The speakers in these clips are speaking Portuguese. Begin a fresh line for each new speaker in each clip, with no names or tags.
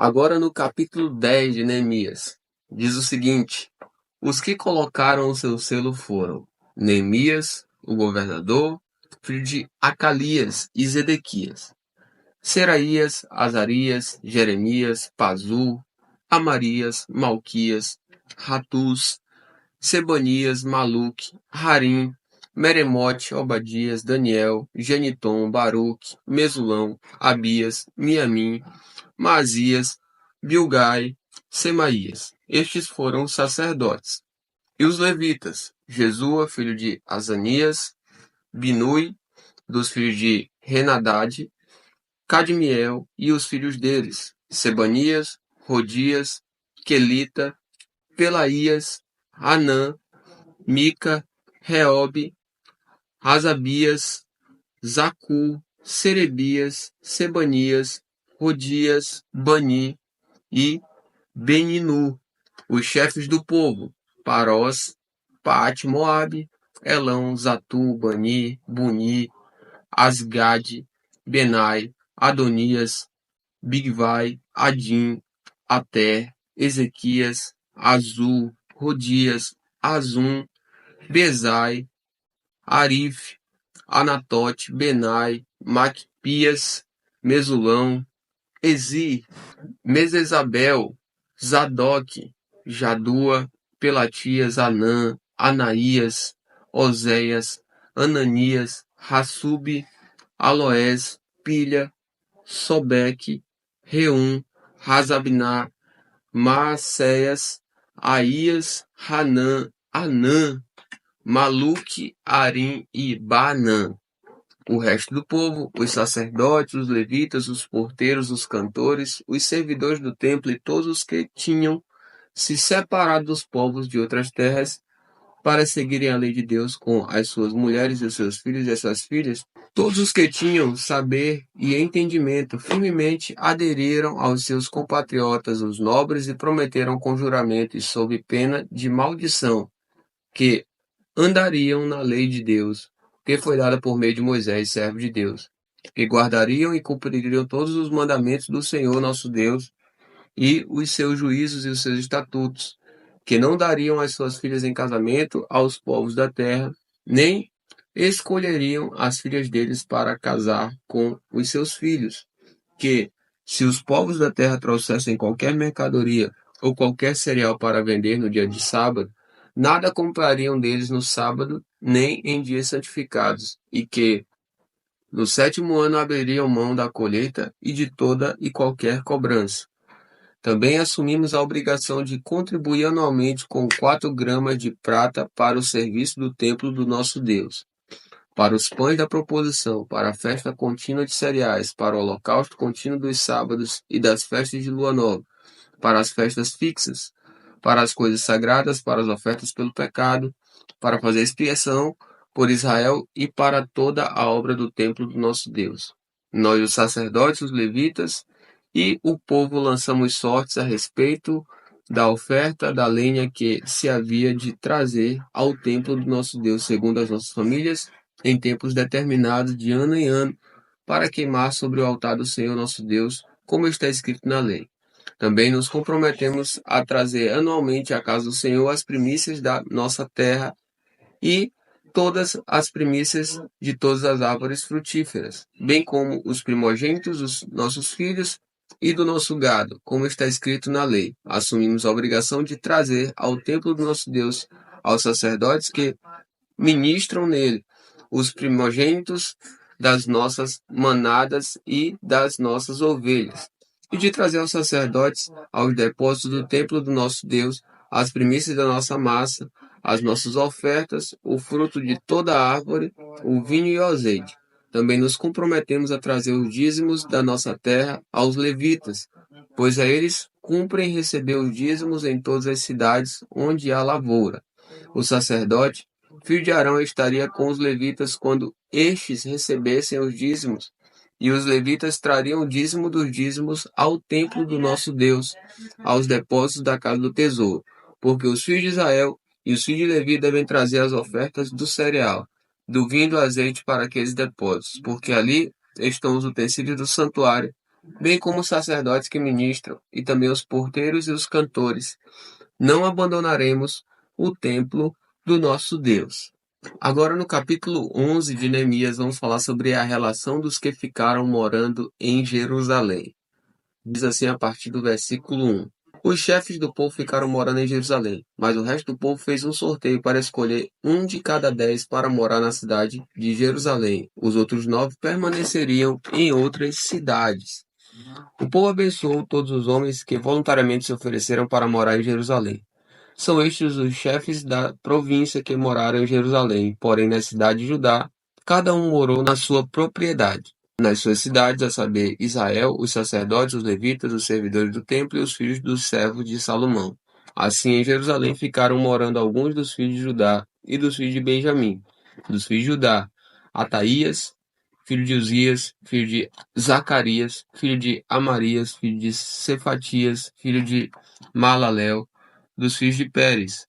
Agora no capítulo 10 de Neemias, diz o seguinte: os que colocaram o seu selo foram Neemias, o governador, filho de Acalias e Zedequias, Seraías, Azarias, Jeremias, Pazur, Amarias, Malquias, Ratus, Sebanias, Maluque, Harim, Meremote, Obadias, Daniel, Genitom, Baruque, Mesulão, Abias, Miamim, Maasias, Bilgai, Semaías. Estes foram os sacerdotes. E os levitas: Jesua, filho de Azanias, Binui, dos filhos de Henadade, Cadmiel e os filhos deles: Sebanias, Rodias, Quelita, Pelaías, Anã, Mica, Reobe, Asabias, Zacu, Serebias, Sebanias, Rodias, Bani e Beninu, os chefes do povo: Parós, Paate Moabe, Elão, Zatu, Bani, Buni, Asgade, Benai, Adonias, Bigvai, Adim, Ater, Ezequias, Azul, Rodias, Azum, Bezai, Arif, Anatote, Benai, Macpias, Mesulão, Ezi, Mesesabel, Zadok, Jadua, Pelatias, Anã, Anaías, Oséias, Ananias, Hassube, Aloés, Pilha, Sobeque, Reum, Razabná, Maacéias, Aías, Hanã, Anã, Maluque, Arim e Baanã. O resto do povo, os sacerdotes, os levitas, os porteiros, os cantores, os servidores do templo e todos os que tinham se separado dos povos de outras terras para seguirem a lei de Deus com as suas mulheres e os seus filhos e as suas filhas, todos os que tinham saber e entendimento firmemente aderiram aos seus compatriotas, os nobres, e prometeram com juramento e sob pena de maldição que andariam na lei de Deus, que foi dada por meio de Moisés, servo de Deus, que guardariam e cumpririam todos os mandamentos do Senhor nosso Deus e os seus juízos e os seus estatutos, que não dariam as suas filhas em casamento aos povos da terra, nem escolheriam as filhas deles para casar com os seus filhos, que, se os povos da terra trouxessem qualquer mercadoria ou qualquer cereal para vender no dia de sábado, nada comprariam deles no sábado, nem em dias santificados, e que, no 7º ano, abririam mão da colheita e de toda e qualquer cobrança. Também assumimos a obrigação de contribuir anualmente com 4 gramas de prata para o serviço do templo do nosso Deus, para os pães da proposição, para a festa contínua de cereais, para o holocausto contínuo dos sábados e das festas de lua nova, para as festas fixas, para as coisas sagradas, para as ofertas pelo pecado, para fazer expiação por Israel e para toda a obra do templo do nosso Deus. Nós, os sacerdotes, os levitas e o povo, lançamos sortes a respeito da oferta da lenha que se havia de trazer ao templo do nosso Deus, segundo as nossas famílias, em tempos determinados de ano em ano, para queimar sobre o altar do Senhor nosso Deus, como está escrito na lei. Também nos comprometemos a trazer anualmente à casa do Senhor as primícias da nossa terra e todas as primícias de todas as árvores frutíferas, bem como os primogênitos dos nossos filhos e do nosso gado, como está escrito na lei. Assumimos a obrigação de trazer ao templo do nosso Deus, aos sacerdotes que ministram nele, os primogênitos das nossas manadas e das nossas ovelhas, e de trazer aos sacerdotes, aos depósitos do templo do nosso Deus, as primícias da nossa massa, as nossas ofertas, o fruto de toda a árvore, o vinho e o azeite. Também nos comprometemos a trazer os dízimos da nossa terra aos levitas, pois a eles cumprem receber os dízimos em todas as cidades onde há lavoura. O sacerdote, filho de Arão, estaria com os levitas quando estes recebessem os dízimos, e os levitas trariam o dízimo dos dízimos ao templo do nosso Deus, aos depósitos da casa do tesouro, porque os filhos de Israel e os filhos de Levi devem trazer as ofertas do cereal, do vinho e do azeite para aqueles depósitos, porque ali estão os utensílios do santuário, bem como os sacerdotes que ministram, e também os porteiros e os cantores. Não abandonaremos o templo do nosso Deus. Agora, no capítulo 11 de Neemias, vamos falar sobre a relação dos que ficaram morando em Jerusalém. Diz assim a partir do versículo 1. Os chefes do povo ficaram morando em Jerusalém, mas o resto do povo fez um sorteio para escolher um de cada 10 para morar na cidade de Jerusalém. Os outros 9 permaneceriam em outras cidades. O povo abençoou todos os homens que voluntariamente se ofereceram para morar em Jerusalém. São estes os chefes da província que moraram em Jerusalém, porém na cidade de Judá, cada um morou na sua propriedade. Nas suas cidades, a saber, Israel, os sacerdotes, os levitas, os servidores do templo e os filhos dos servos de Salomão. Assim, em Jerusalém ficaram morando alguns dos filhos de Judá e dos filhos de Benjamim. Dos filhos de Judá, Ataías, filho de Uzias, filho de Zacarias, filho de Amarias, filho de Cefatias, filho de Malalel, dos filhos de Pérez,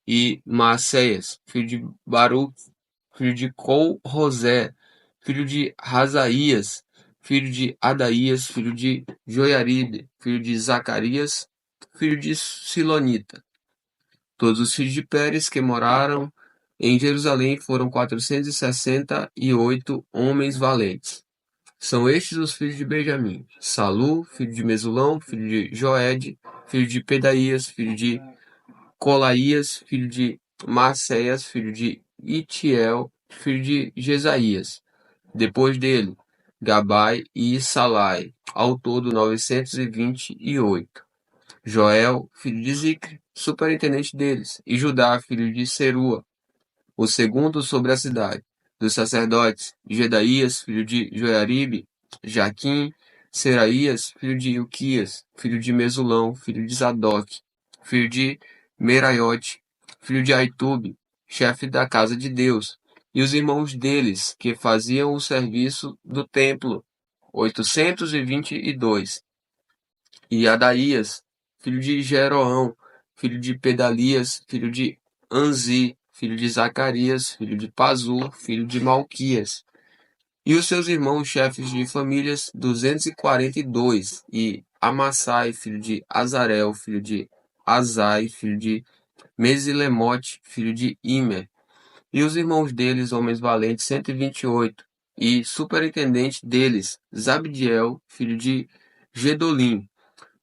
e Maacéias, filho de Baruque, filho de Col-Rosé, filho de Razaías, filho de Adaías, filho de Joiaribe, filho de Zacarias, filho de Silonita. Todos os filhos de Pérez que moraram em Jerusalém foram 468 homens valentes. São estes os filhos de Benjamim: Salu, filho de Mesulão, filho de Joed, filho de Pedaías, filho de Colaías, filho de Maacéias, filho de Itiel, filho de Jesaías. Depois dele, Gabai e Salai, ao todo 928. Joel, filho de Zicre, superintendente deles, e Judá, filho de Serua, o segundo sobre a cidade. Dos sacerdotes, Jedaías, filho de Joiaribe, Jaquim, Seraías, filho de Ilquias, filho de Mesulão, filho de Zadok, filho de Meraiote, filho de Aitube, chefe da casa de Deus, e os irmãos deles, que faziam o serviço do templo, 822. E Adaías, filho de Jeroão, filho de Pedalias, filho de Anzi, filho de Zacarias, filho de Pazur, filho de Malquias. E os seus irmãos chefes de famílias, 242. E Amassai, filho de Azarel, filho de Azai, filho de Mesilemote, filho de Imer. E os irmãos deles, homens valentes, 128. E superintendente deles, Zabdiel, filho de Gedolim.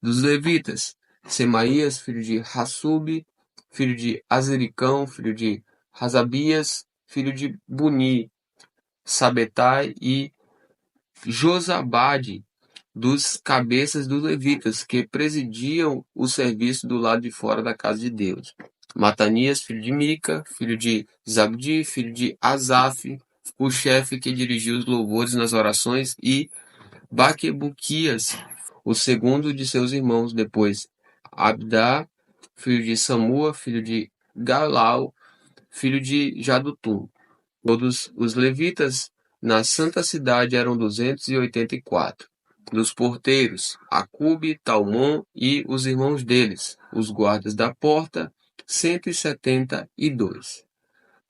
Dos levitas, Semaías, filho de Hassub, filho de Azericão, filho de Razabias, filho de Buni, Sabetai e Josabade, dos cabeças dos levitas, que presidiam o serviço do lado de fora da casa de Deus. Matanias, filho de Mica, filho de Zabdi, filho de Asaf, o chefe que dirigiu os louvores nas orações, e Baquebuquias, o segundo de seus irmãos depois. Abdá, filho de Samua, filho de Galau, filho de Jadutum. Todos os levitas na santa cidade eram 284. Dos porteiros, Acube, Talmon e os irmãos deles, os guardas da porta, 172.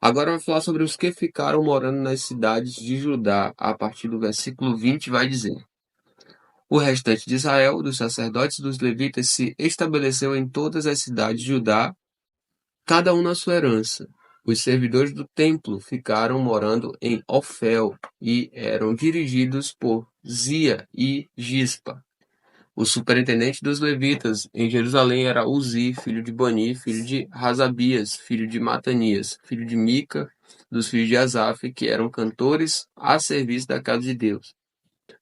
Agora vai falar sobre os que ficaram morando nas cidades de Judá. A partir do versículo 20 vai dizer: o restante de Israel, dos sacerdotes e dos levitas, se estabeleceu em todas as cidades de Judá, cada um na sua herança. Os servidores do templo ficaram morando em Ofel e eram dirigidos por Zia e Gispa. O superintendente dos levitas em Jerusalém era Uzi, filho de Bani, filho de Razabias, filho de Matanias, filho de Mica, dos filhos de Asaf, que eram cantores a serviço da casa de Deus,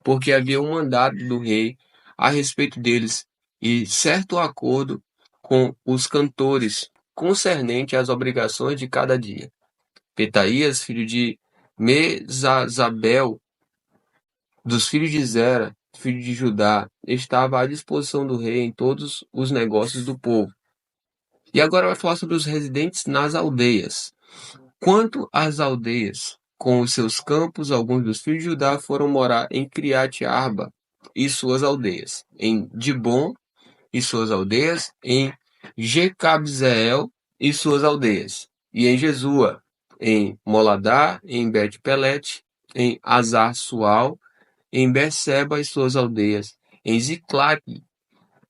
porque havia um mandato do rei a respeito deles e certo acordo com os cantores concernente às obrigações de cada dia. Petaías, filho de Mesazabel, dos filhos de Zera, filho de Judá, estava à disposição do rei em todos os negócios do povo. E agora vai falar sobre os residentes nas aldeias. Quanto às aldeias, com os seus campos, alguns dos filhos de Judá foram morar em Criate Arba e suas aldeias, em Dibon e suas aldeias, em Jecabzeel e suas aldeias, e em Jesua, em Moladá, em Bet-Pelete, em Azar-Sual, em Berseba e suas aldeias, em Ziclague,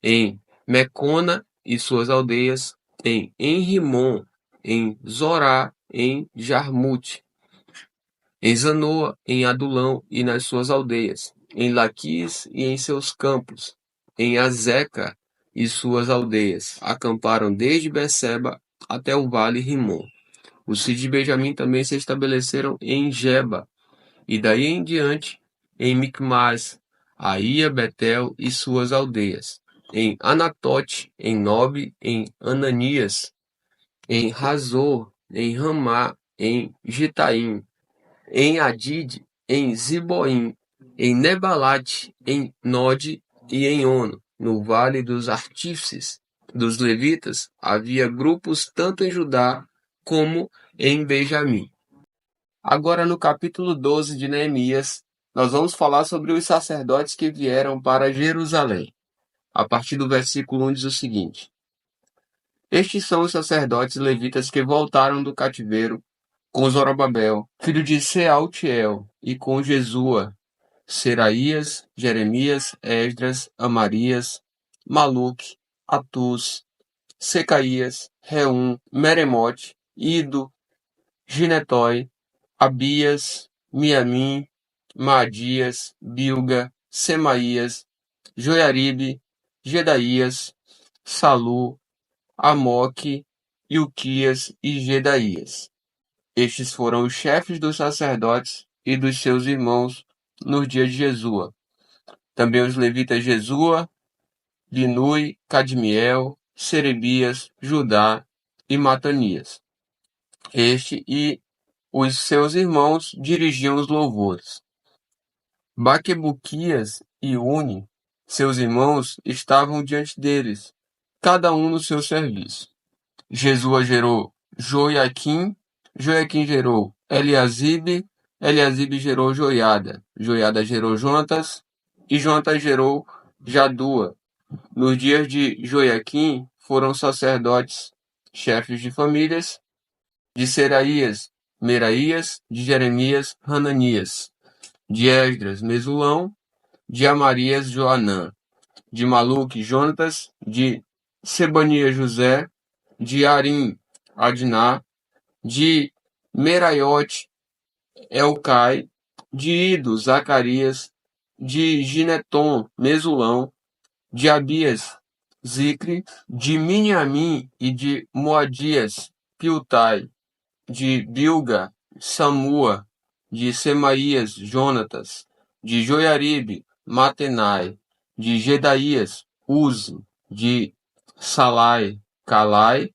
em Mecona e suas aldeias, em Enrimon, em Zorá, em Jarmute, em Zanoa, em Adulão e nas suas aldeias, em Laquis e em seus campos, em Azeca e suas aldeias, acamparam desde Beceba até o vale Rimon. Os filhos de Benjamim também se estabeleceram em Geba, e daí em diante em Micmas, Aía, Betel e suas aldeias, em Anatote, em Nobe, em Ananias, em Razor, em Ramá, em Gitaim, em Adide, em Ziboim, em Nebalate, em Node e em Ono, no vale dos artífices dos levitas, havia grupos tanto em Judá como em Benjamim. Agora, no capítulo 12 de Neemias, nós vamos falar sobre os sacerdotes que vieram para Jerusalém. A partir do versículo 1 diz o seguinte: Estes são os sacerdotes levitas que voltaram do cativeiro com Zorobabel, filho de Sealtiel, e com Jesua, Seraías, Jeremias, Esdras, Amarias, Maluque, Atus, Secaías, Reum, Meremote, Ido, Ginetói, Abias, Miamim, Maadias, Bilga, Semaías, Joiaribe, Gedaías, Salu, Amoque, Ilquias e Gedaías. Estes foram os chefes dos sacerdotes e dos seus irmãos nos dias de Jesua. Também os levitas Jesua, Binui, Cadmiel, Serebias, Judá e Matanias. Este e os seus irmãos dirigiam os louvores. Baquebuquias e Uni, seus irmãos, estavam diante deles, cada um no seu serviço. Jesua gerou Joiaquim, Joiaquim gerou Eliasibe, Eliasibe gerou Joiada, Joiada gerou Jonatas, e Jonatas gerou Jadua. Nos dias de Joiaquim foram sacerdotes, chefes de famílias, de Seraías, Meraías, de Jeremias, Hananias, de Esdras, Mesulão, de Amarias, Joanã, de Maluque, Jonatas, de Sebanias, José, de Arim, Adná, de Meraiote, Elcai, de Ido, Zacarias, de Gineton, Mesulão, de Abias, Zicre, de Miniamim e de Moadias, Piltai, de Bilga, Samua, de Semaías, Jonatas, de Joiaribe, Matenai, de Gedaías, Uzi, de Salai, Calai,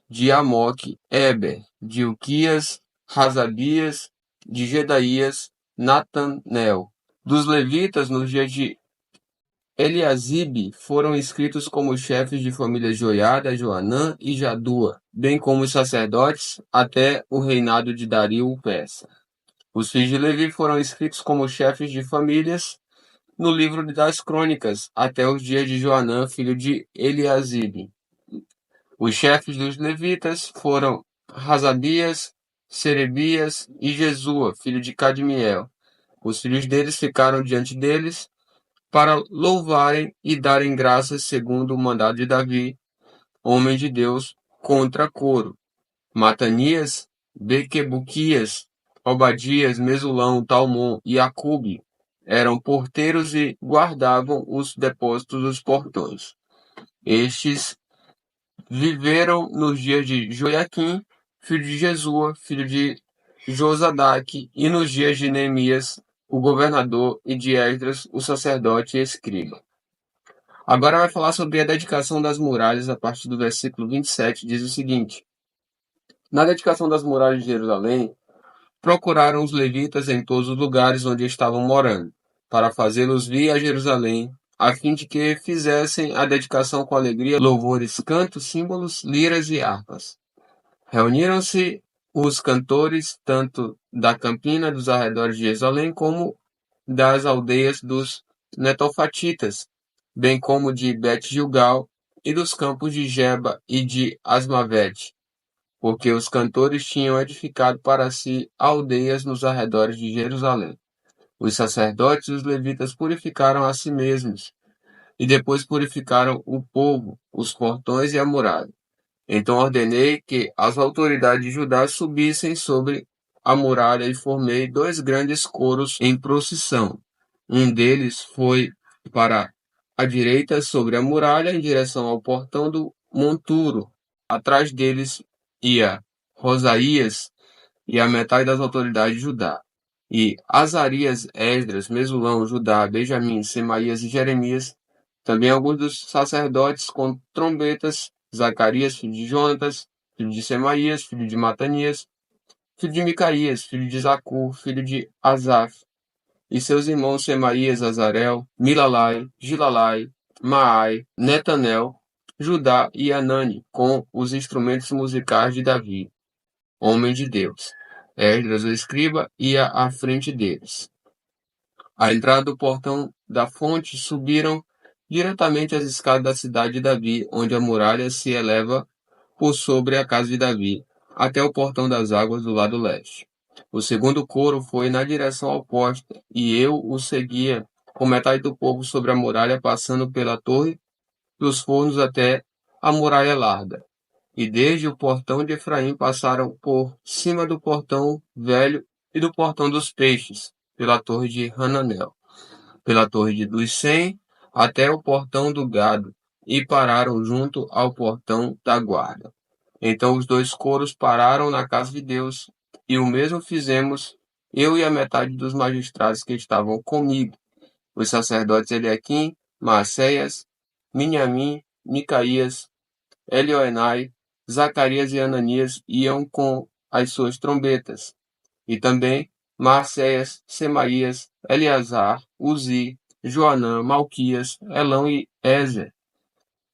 de Amoque, Eber, de Ilquias, Razabias, de Gedaías, Natanel. Dos levitas, nos dias de Eliasibe, foram escritos como chefes de famílias Joiada, Joanã e Jadua, bem como os sacerdotes, até o reinado de Dario o Persa. Os filhos de Levi foram escritos como chefes de famílias no livro das crônicas, até os dias de Joanã, filho de Eliasibe. Os chefes dos levitas foram Razabias, Serebias e Jesua, filho de Cadmiel. Os filhos deles ficaram diante deles para louvarem e darem graças segundo o mandado de Davi, homem de Deus, contra Coro. Matanias, Bequebuquias, Obadias, Mesulão, Talmon e Acube eram porteiros e guardavam os depósitos dos portões. Estes viveram nos dias de Joiaquim, filho de Jesua, filho de Josadaque, e nos dias de Neemias, o governador, e de Esdras, o sacerdote e escriba. Agora vai falar sobre a dedicação das muralhas, a partir do versículo 27, diz o seguinte: Na dedicação das muralhas de Jerusalém, procuraram os levitas em todos os lugares onde estavam morando, para fazê-los vir a Jerusalém, a fim de que fizessem a dedicação com alegria, louvores, cantos, símbolos, liras e harpas. Reuniram-se os cantores, tanto da campina dos arredores de Jerusalém, como das aldeias dos netofatitas, bem como de Bet-Gilgal e dos campos de Geba e de Asmavete, porque os cantores tinham edificado para si aldeias nos arredores de Jerusalém. Os sacerdotes e os levitas purificaram a si mesmos, e depois purificaram o povo, os portões e a muralha. Então ordenei que as autoridades de Judá subissem sobre a muralha e formei dois grandes coros em procissão. Um deles foi para a direita sobre a muralha em direção ao portão do monturo. Atrás deles ia Rosaías e a metade das autoridades de Judá. E Azarias, Esdras, Mesulão, Judá, Benjamim, Semaías e Jeremias, também alguns dos sacerdotes com trombetas, Zacarias, filho de Jonatas, filho de Semaías, filho de Matanias, filho de Micaías, filho de Zacur, filho de Asaf, e seus irmãos Semaías, Azarel, Milalai, Gilalai, Maai, Netanel, Judá e Anani, com os instrumentos musicais de Davi, homem de Deus. Esdras, o escriba, ia à frente deles. À entrada do portão da fonte subiram diretamente as escadas da cidade de Davi, onde a muralha se eleva por sobre a casa de Davi, até o portão das águas do lado leste. O segundo coro foi na direção oposta, e eu o seguia, com metade do povo sobre a muralha, passando pela torre dos fornos até a muralha larga. E desde o portão de Efraim passaram por cima do portão velho e do portão dos peixes, pela torre de Hananel, pela torre dos 100, até o portão do gado, e pararam junto ao portão da guarda. Então os dois coros pararam na casa de Deus, e o mesmo fizemos eu e a metade dos magistrados que estavam comigo, os sacerdotes Eliaquim, Maacéias, Miniamim, Micaías, Elioenai, Zacarias e Ananias iam com as suas trombetas, e também Maacéias, Semaías, Eleazar, Uzi, Joanã, Malquias, Elão e Ezer.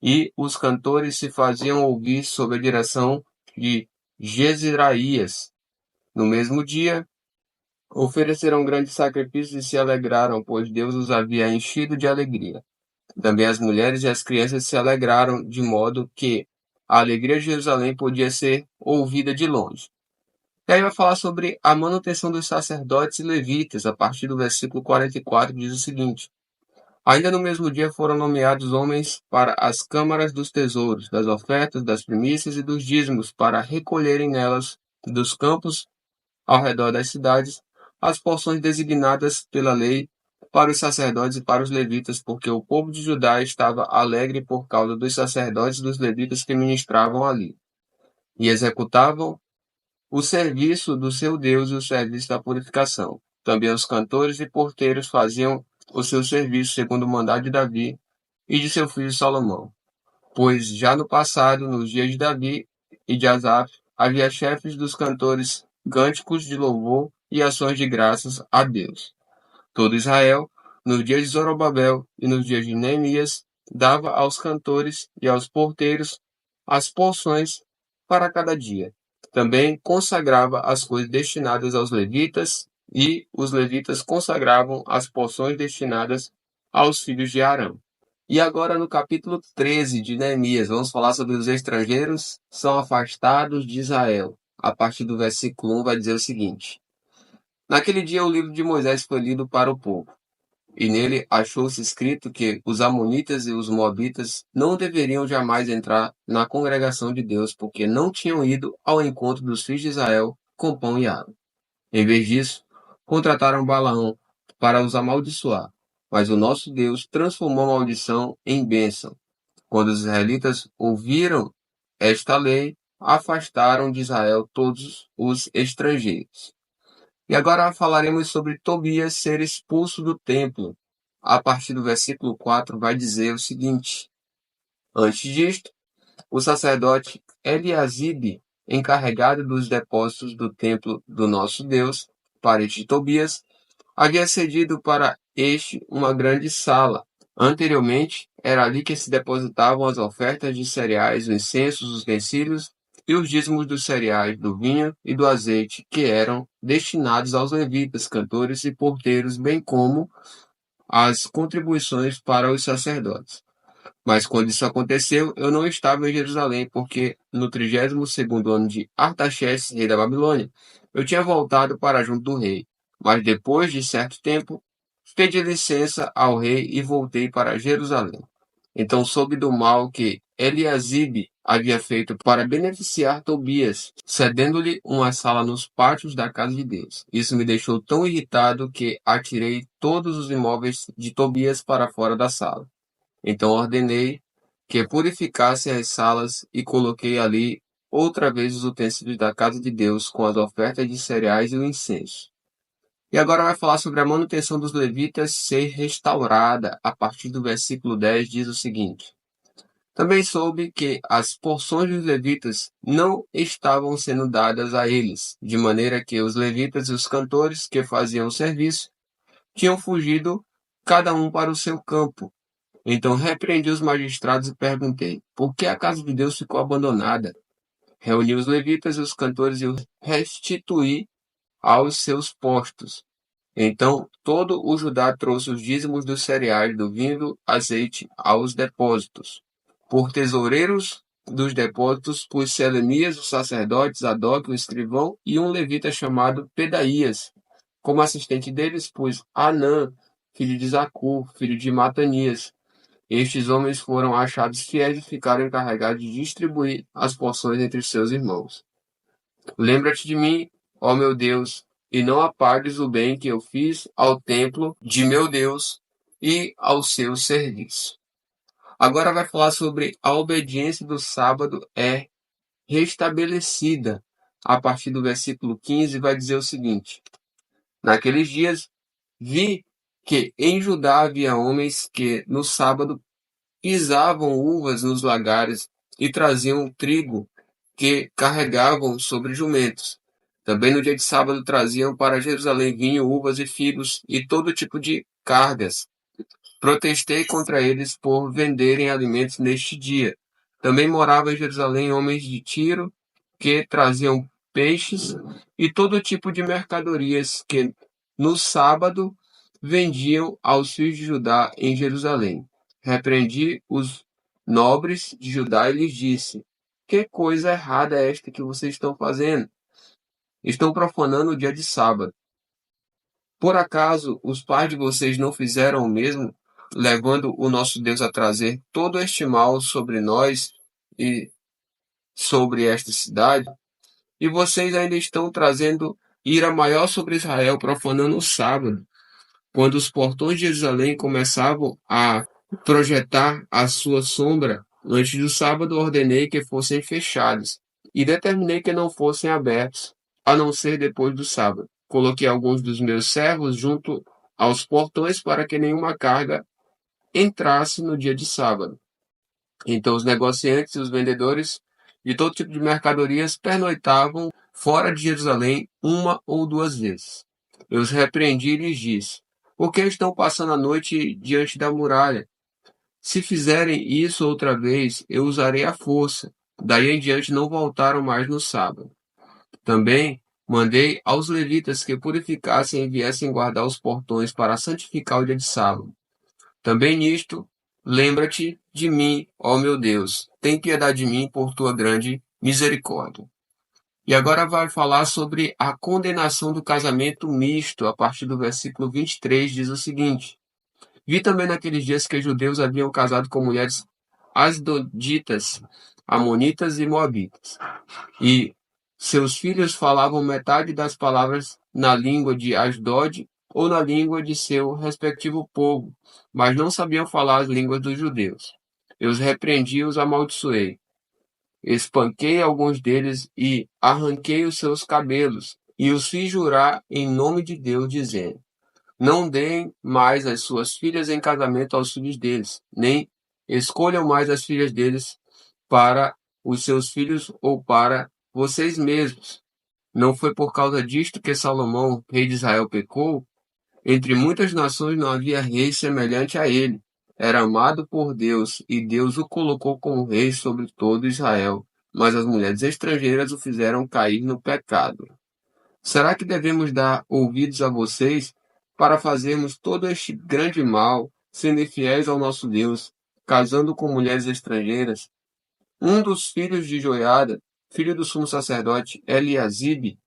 E os cantores se faziam ouvir sob a direção de Jezraías. No mesmo dia, ofereceram grandes sacrifícios e se alegraram, pois Deus os havia enchido de alegria. Também as mulheres e as crianças se alegraram, de modo que a alegria de Jerusalém podia ser ouvida de longe. E aí vai falar sobre a manutenção dos sacerdotes e levitas, a partir do versículo 44, diz o seguinte: Ainda no mesmo dia foram nomeados homens para as câmaras dos tesouros, das ofertas, das primícias e dos dízimos, para recolherem nelas, dos campos ao redor das cidades, as porções designadas pela lei para os sacerdotes e para os levitas, porque o povo de Judá estava alegre por causa dos sacerdotes e dos levitas que ministravam ali, e executavam o serviço do seu Deus e o serviço da purificação. Também os cantores e porteiros faziam o seu serviço segundo o mandado de Davi e de seu filho Salomão. Pois já no passado, nos dias de Davi e de Asaf, havia chefes dos cantores, cânticos de louvor e ações de graças a Deus. Todo Israel, nos dias de Zorobabel e nos dias de Neemias, dava aos cantores e aos porteiros as porções para cada dia. Também consagrava as coisas destinadas aos levitas, e os levitas consagravam as porções destinadas aos filhos de Arão. E agora no capítulo 13 de Neemias, vamos falar sobre os estrangeiros são afastados de Israel. A partir do versículo 1 vai dizer o seguinte: Naquele dia o livro de Moisés foi lido para o povo, e nele achou-se escrito que os amonitas e os moabitas não deveriam jamais entrar na congregação de Deus, porque não tinham ido ao encontro dos filhos de Israel com pão e água. Em vez disso, contrataram Balaão para os amaldiçoar, mas o nosso Deus transformou a maldição em bênção. Quando os israelitas ouviram esta lei, afastaram de Israel todos os estrangeiros. E agora falaremos sobre Tobias ser expulso do templo. A partir do versículo 4 vai dizer o seguinte: Antes disto, o sacerdote Eliasibe, encarregado dos depósitos do templo do nosso Deus, parente de Tobias, havia cedido para este uma grande sala. Anteriormente, era ali que se depositavam as ofertas de cereais, os incensos, os utensílios e os dízimos dos cereais, do vinho e do azeite, que eram destinados aos levitas, cantores e porteiros, bem como as contribuições para os sacerdotes. Mas quando isso aconteceu, eu não estava em Jerusalém, porque no 32º ano de Artaxerxes, rei da Babilônia, eu tinha voltado para junto do rei. Mas depois de certo tempo, pedi licença ao rei e voltei para Jerusalém. Então soube do mal que Eliasibe havia feito para beneficiar Tobias, cedendo-lhe uma sala nos pátios da casa de Deus. Isso me deixou tão irritado que atirei todos os imóveis de Tobias para fora da sala. Então ordenei que purificassem as salas e coloquei ali outra vez os utensílios da casa de Deus com as ofertas de cereais e o incenso. E agora vai falar sobre a manutenção dos levitas ser restaurada. A partir do versículo 10 diz o seguinte: Também soube que as porções dos levitas não estavam sendo dadas a eles, de maneira que os levitas e os cantores que faziam o serviço tinham fugido cada um para o seu campo. Então repreendi os magistrados e perguntei: por que a casa de Deus ficou abandonada? Reuni os levitas e os cantores e os restituí aos seus postos. Então todo o Judá trouxe os dízimos dos cereais, do vinho e do azeite aos depósitos. Por tesoureiros dos depósitos pus Selemias, o sacerdote, Zadok, o escrivão, e um levita chamado Pedaías. Como assistente deles pus Anã, filho de Zacur, filho de Matanias. Estes homens foram achados fiéis e ficaram encarregados de distribuir as porções entre seus irmãos. Lembra-te de mim, ó meu Deus, e não apagues o bem que eu fiz ao templo de meu Deus e ao seu serviço. Agora vai falar sobre a obediência do sábado é restabelecida. A partir do versículo 15 vai dizer o seguinte: Naqueles dias vi que em Judá havia homens que no sábado pisavam uvas nos lagares e traziam trigo que carregavam sobre jumentos. Também no dia de sábado traziam para Jerusalém vinho, uvas e figos e todo tipo de cargas. Protestei contra eles por venderem alimentos neste dia. Também moravam em Jerusalém homens de Tiro que traziam peixes e todo tipo de mercadorias que no sábado vendiam aos filhos de Judá em Jerusalém. Repreendi os nobres de Judá e lhes disse: Que coisa errada é esta que vocês estão fazendo? Estão profanando o dia de sábado. Por acaso os pais de vocês não fizeram o mesmo, levando o nosso Deus a trazer todo este mal sobre nós e sobre esta cidade? E vocês ainda estão trazendo ira maior sobre Israel, profanando o sábado. Quando os portões de Jerusalém começavam a projetar a sua sombra, antes do sábado ordenei que fossem fechados, e determinei que não fossem abertos, a não ser depois do sábado. Coloquei alguns dos meus servos junto aos portões para que nenhuma carga entrasse no dia de sábado. Então os negociantes e os vendedores de todo tipo de mercadorias pernoitavam fora de Jerusalém uma ou duas vezes. Eu os repreendi e lhes disse: Por que estão passando a noite diante da muralha? Se fizerem isso outra vez, eu usarei a força. Daí em diante não voltaram mais no sábado. Também mandei aos levitas que purificassem e viessem guardar os portões para santificar o dia de sábado. Também nisto, lembra-te de mim, ó meu Deus. Tem piedade de mim por tua grande misericórdia. E agora vai falar sobre a condenação do casamento misto. A partir do versículo 23 diz o seguinte: Vi também naqueles dias que os judeus haviam casado com mulheres asdoditas, amonitas e moabitas. E seus filhos falavam metade das palavras na língua de Asdod ou na língua de seu respectivo povo, mas não sabiam falar as línguas dos judeus. Eu os repreendi e os amaldiçoei. Espanquei alguns deles e arranquei os seus cabelos, e os fiz jurar em nome de Deus, dizendo: Não deem mais as suas filhas em casamento aos filhos deles, nem escolham mais as filhas deles para os seus filhos ou para vocês mesmos. Não foi por causa disto que Salomão, rei de Israel, pecou? Entre muitas nações não havia rei semelhante a ele. Era amado por Deus, e Deus o colocou como rei sobre todo Israel. Mas as mulheres estrangeiras o fizeram cair no pecado. Será que devemos dar ouvidos a vocês para fazermos todo este grande mal, sendo fiéis ao nosso Deus, casando com mulheres estrangeiras? Um dos filhos de Joiada, filho do sumo sacerdote Eliasibe,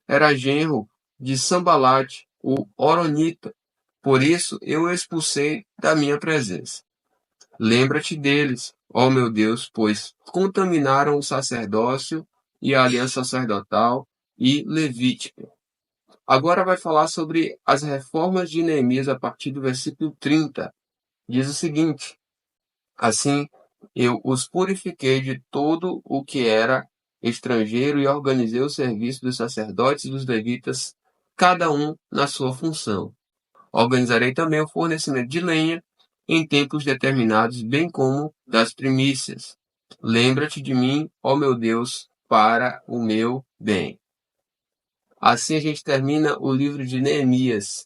era genro de Sambalate, o Horonita. Por isso eu o expulsei da minha presença. Lembra-te deles, ó meu Deus, pois contaminaram o sacerdócio e a aliança sacerdotal e levítica. Agora vai falar sobre as reformas de Neemias a partir do versículo 30. Diz o seguinte: Assim eu os purifiquei de todo o que era estrangeiro e organizei o serviço dos sacerdotes e dos levitas, cada um na sua função. Organizarei também o fornecimento de lenha em tempos determinados, bem como das primícias. Lembra-te de mim, ó meu Deus, para o meu bem. Assim a gente termina o livro de Neemias.